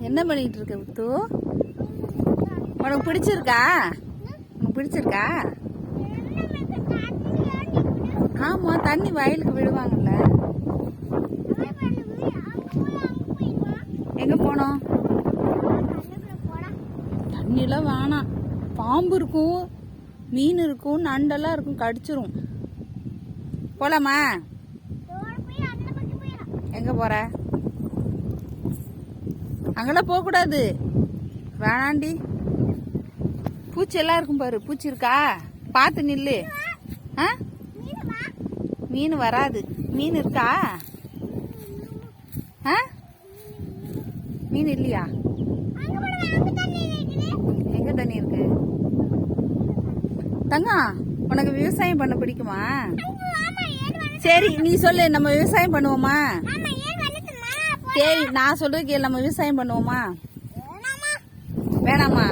என்ன பண்ணிட்டு இருக்க முத்து? உனக்கு பிடிச்சிருக்கா? உனக்கு பிடிச்சிருக்கா? ஆமா, தண்ணி வயலுக்கு விடுவாங்கல்ல. எங்க போனோம்? தண்ணிலாம் வேணாம். பாம்பு இருக்கும், மீன் இருக்கும், நண்டெல்லாம் இருக்கும், கடிச்சிரும். போலாமா? எங்க போற? அங்கெல்லாம் போக கூடாது, வேணாண்டி. பூச்சி எல்லாம் இருக்கும் பாரு. பூச்சி இருக்கா? பார்த்து நில்லு. மீன் வராது. மீன் இருக்கா? மீன் இல்லையா? எங்க தண்ணி இருக்கு? தங்கம், உனக்கு விவசாயம் பண்ண பிடிக்குமா? சரி, நீ சொல்லு, நம்ம விவசாயம் பண்ணுவோமா? சரி, நான் சொல்றது கேளு, நம்ம விவசாயம் பண்ணுவோமா? வேணாமா?